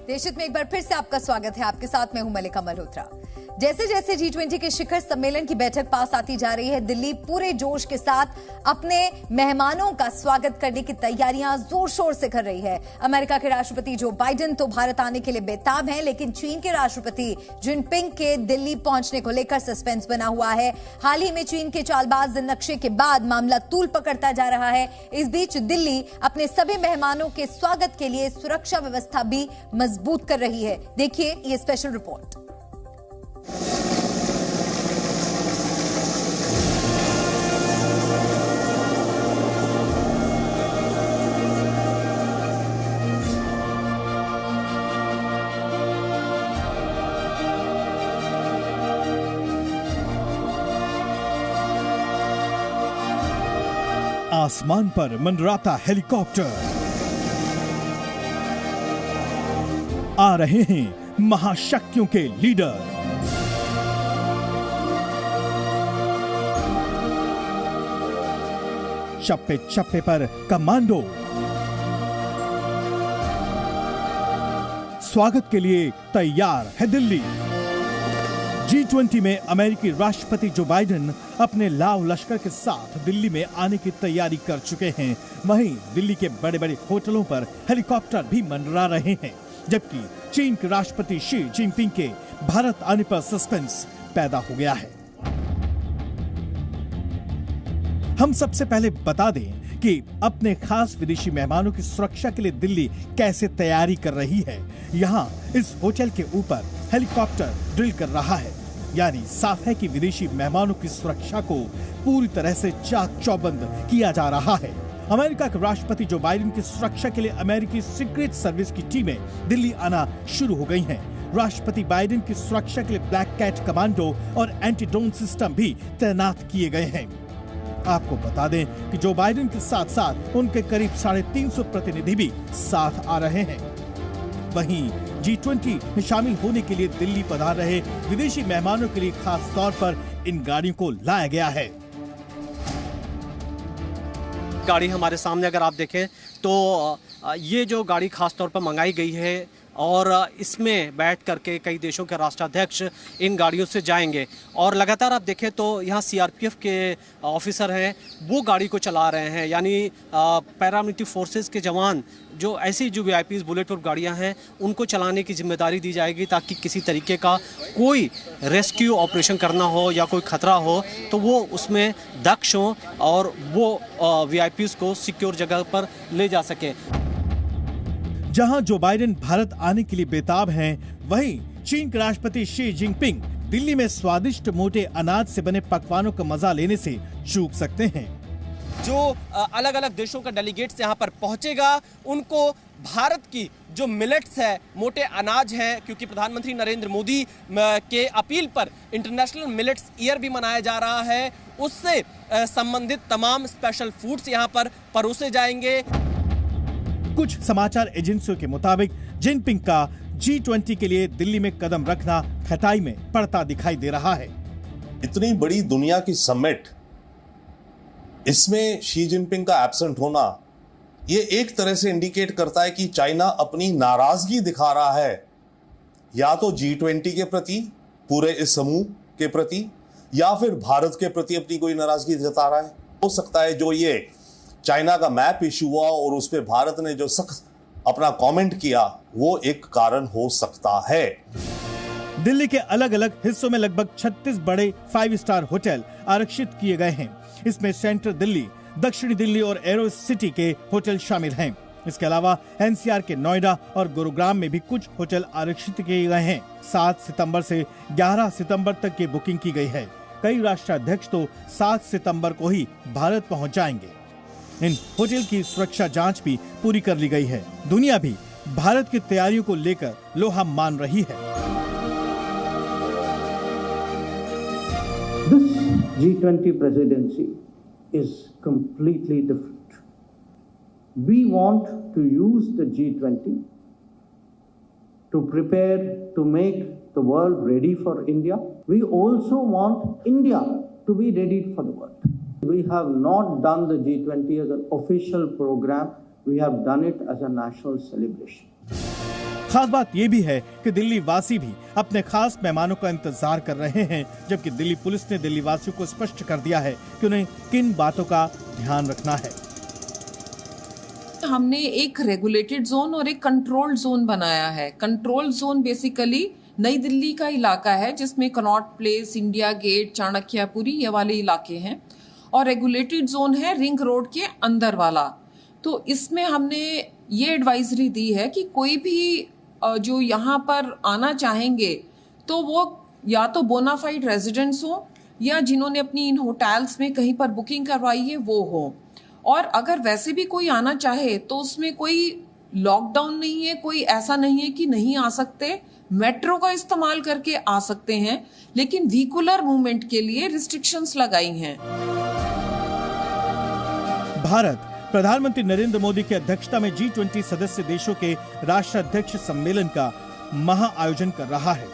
देशहित में एक बार फिर से आपका स्वागत है। आपके साथ मैं हूं मलिका मल्होत्रा। जैसे जैसे G20 के शिखर सम्मेलन की बैठक पास आती जा रही है, दिल्ली पूरे जोश के साथ अपने मेहमानों का स्वागत करने की तैयारियां जोर शोर से कर रही है। अमेरिका के राष्ट्रपति जो बाइडेन तो भारत आने के लिए बेताब हैं, लेकिन चीन के राष्ट्रपति जिनपिंग के दिल्ली पहुंचने को लेकर सस्पेंस बना हुआ है। हाल ही में चीन के चालबाज नक्शे के बाद मामला तूल पकड़ता जा रहा है। इस बीच दिल्ली अपने सभी मेहमानों के स्वागत के लिए सुरक्षा व्यवस्था भी मजबूत कर रही है। देखिए ये स्पेशल रिपोर्ट। आसमान पर मंडराता हेलीकॉप्टर, आ रहे हैं महाशक्तियों के लीडर। चप्पे चप्पे पर कमांडो, स्वागत के लिए तैयार है दिल्ली। G20 में अमेरिकी राष्ट्रपति जो बाइडेन अपने लाव लश्कर के साथ दिल्ली में आने की तैयारी कर चुके हैं। वहीं दिल्ली के बड़े बड़े होटलों पर हेलीकॉप्टर भी मंडरा रहे हैं, जबकि चीन के राष्ट्रपति शी जिनपिंग के भारत आने पर सस्पेंस पैदा हो गया है। हम सबसे पहले बता दें कि अपने खास विदेशी मेहमानों की सुरक्षा के लिए दिल्ली कैसे तैयारी कर रही है। यहाँ इस होटल के ऊपर हेलीकॉप्टर ड्रिल कर रहा है, यानी साफ है कि विदेशी मेहमानों की सुरक्षा को पूरी तरह से चाक चौबंद किया जा रहा है। अमेरिका के राष्ट्रपति जो बाइडेन की सुरक्षा के लिए अमेरिकी सीक्रेट सर्विस की टीमें दिल्ली आना शुरू हो गई हैं। राष्ट्रपति बाइडेन की सुरक्षा के लिए ब्लैक कैट कमांडो और एंटी ड्रोन सिस्टम भी तैनात किए गए हैं। आपको बता दें कि जो बाइडेन के साथ साथ उनके करीब 350 प्रतिनिधि भी साथ आ रहे हैं। वहीं G20 में शामिल होने के लिए दिल्ली पधार रहे विदेशी मेहमानों के लिए खास तौर पर इन गाड़ियों को लाया गया है। गाड़ी हमारे सामने अगर आप देखें तो ये जो गाड़ी खास तौर पर मंगाई गई है और इसमें बैठ करके कई देशों के राष्ट्राध्यक्ष इन गाड़ियों से जाएंगे। और लगातार आप देखें तो यहाँ CRPF के ऑफिसर हैं, वो गाड़ी को चला रहे हैं, यानी पैरामिलिट्री फोर्सेस के जवान जो ऐसी जो VIPs बुलेट प्रूफ गाड़ियाँ हैं उनको चलाने की जिम्मेदारी दी जाएगी, ताकि किसी तरीके का कोई रेस्क्यू ऑपरेशन करना हो या कोई खतरा हो तो वो उसमें दक्ष हों और वो VIPs को सिक्योर जगह पर ले जा सके। जहां जो बाइडेन भारत आने के लिए बेताब हैं, वहीं चीन के राष्ट्रपति शी जिनपिंग दिल्ली में स्वादिष्ट मोटे अनाज से बने पकवानों का मजा लेने से चूक सकते हैं। जो अलग अलग देशों का डेलीगेट्स यहाँ पर पहुंचेगा उनको भारत की जो मिलेट्स है, मोटे अनाज हैं, क्योंकि प्रधानमंत्री नरेंद्र मोदी के अपील पर इंटरनेशनल मिलेट्स ईयर भी मनाया जा रहा है, उससे संबंधित तमाम स्पेशल फूड्स यहाँ पर परोसे जाएंगे। कुछ समाचार एजेंसियों के मुताबिक जिनपिंग का G20 के लिए दिल्ली में कदम रखना खटाई में पड़ता दिखाई दे रहा है। इतनी बड़ी दुनिया की समिट, इसमें शी जिनपिंग का एब्सेंट होना, ये एक तरह से इंडिकेट करता है कि चाइना अपनी नाराजगी दिखा रहा है, या तो G20 के प्रति, पूरे इस समूह के प्रति, या फिर भारत के प्रति अपनी कोई नाराजगी जता रहा है। हो सकता है जो ये चाइना का मैप इशू हुआ और उस पे भारत ने जो सख्त अपना कमेंट किया, वो एक कारण हो सकता है। दिल्ली के अलग अलग हिस्सों में लगभग 36 बड़े 5 स्टार होटल आरक्षित किए गए हैं। इसमें सेंट्रल दिल्ली, दक्षिणी दिल्ली और एरो सिटी के होटल शामिल हैं। इसके अलावा NCR के नोएडा और गुरुग्राम में भी कुछ होटल आरक्षित किए गए हैं। 7 सितंबर से 11 सितंबर तक की बुकिंग की गई है। कई राष्ट्राध्यक्ष तो 7 सितंबर को ही भारत पहुंच जाएंगे। इन होटल की सुरक्षा जांच भी पूरी कर ली गई है। दुनिया भी भारत की तैयारियों को लेकर लोहा मान रही है। This G20 presidency is completely different. We want to use the G20 to prepare to make the world ready for India. We also want India to be ready for the world. We have not done the G20 as an official program. We have done it as a national celebration. खास बात यह भी है कि दिल्ली वासी भी अपने खास मेहमानों का इंतजार कर रहे हैं, जबकि दिल्ली पुलिस ने दिल्ली वासियों को स्पष्ट कर दिया है कि उन्हें किन बातों का ध्यान रखना है। हमने एक रेगुलेटेड जोन और एक कंट्रोल्ड जोन बनाया है। कंट्रोल जोन बेसिकली नई दिल्ली का इलाका है, जिसमें Connaught Place, India Gate, Chanakyapuri ये वाले इलाके हैं, और रेगुलेटेड जोन है रिंग रोड के अंदर वाला। तो इसमें हमने ये एडवाइजरी दी है कि कोई भी जो यहाँ पर आना चाहेंगे तो वो या तो बोनाफाइड रेजिडेंट्स हो या जिन्होंने अपनी इन होटल्स में कहीं पर बुकिंग करवाई है वो हो। और अगर वैसे भी कोई आना चाहे तो उसमें कोई लॉकडाउन नहीं है, कोई ऐसा नहीं है कि नहीं आ सकते, मेट्रो का इस्तेमाल करके आ सकते हैं, लेकिन व्हीकुलर मूवमेंट के लिए रिस्ट्रिक्शंस लगाई हैं। भारत प्रधानमंत्री नरेंद्र मोदी की अध्यक्षता में G20 सदस्य देशों के राष्ट्राध्यक्ष सम्मेलन का महा आयोजन कर रहा है।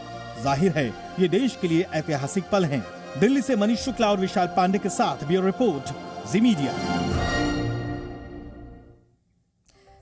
जाहिर है ये देश के लिए ऐतिहासिक पल हैं। दिल्ली से मनीष शुक्ला और विशाल पांडे के साथ ब्यूरो रिपोर्ट, जी मीडिया।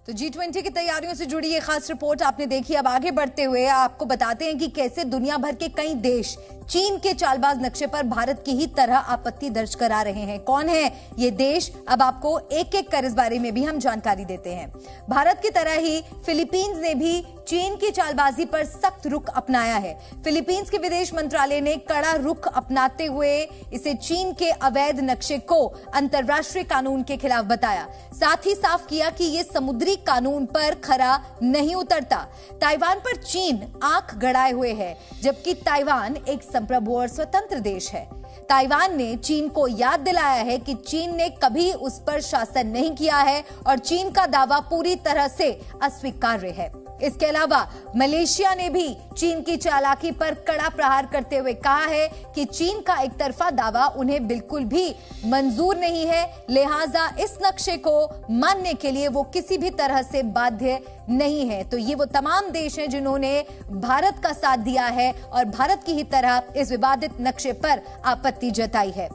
तो G20 की तैयारियों से जुड़ी ये खास रिपोर्ट आपने देखी। अब आगे बढ़ते हुए आपको बताते हैं कि कैसे दुनिया भर के कई देश चीन के चालबाज नक्शे पर भारत की ही तरह आपत्ति दर्ज करा रहे हैं। कौन है ये देश, अब आपको एक एक कर इस बारे में भी हम जानकारी देते हैं। भारत की तरह ही फिलीपींस ने भी चीन की चालबाजी पर सख्त रुख अपनाया है। फिलीपींस के विदेश मंत्रालय ने कड़ा रुख अपनाते हुए इसे चीन के अवैध नक्शे को अंतर्राष्ट्रीय कानून के खिलाफ बताया। साथ ही साफ किया कि ये समुद्री कानून पर खरा नहीं उतरता। ताइवान पर चीन आंख गड़ाए हुए है, जबकि ताइवान एक संप्रभु और स्वतंत्र देश है। ताइवान ने चीन को याद दिलाया है कि चीन ने कभी उस पर शासन नहीं किया है और चीन का दावा पूरी तरह से अस्वीकार्य है। इसके अलावा मलेशिया ने भी चीन की चालाकी पर कड़ा प्रहार करते हुए कहा है कि चीन का एक तरफा दावा उन्हें बिल्कुल भी मंजूर नहीं है, लिहाजा इस नक्शे को मानने के लिए वो किसी भी तरह से बाध्य नहीं है। तो ये वो तमाम देश हैं जिन्होंने भारत का साथ दिया है और भारत की ही तरह इस विवादित नक्शे पर आपत्ति जताई है।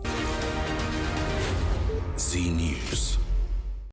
जी न्यूज़।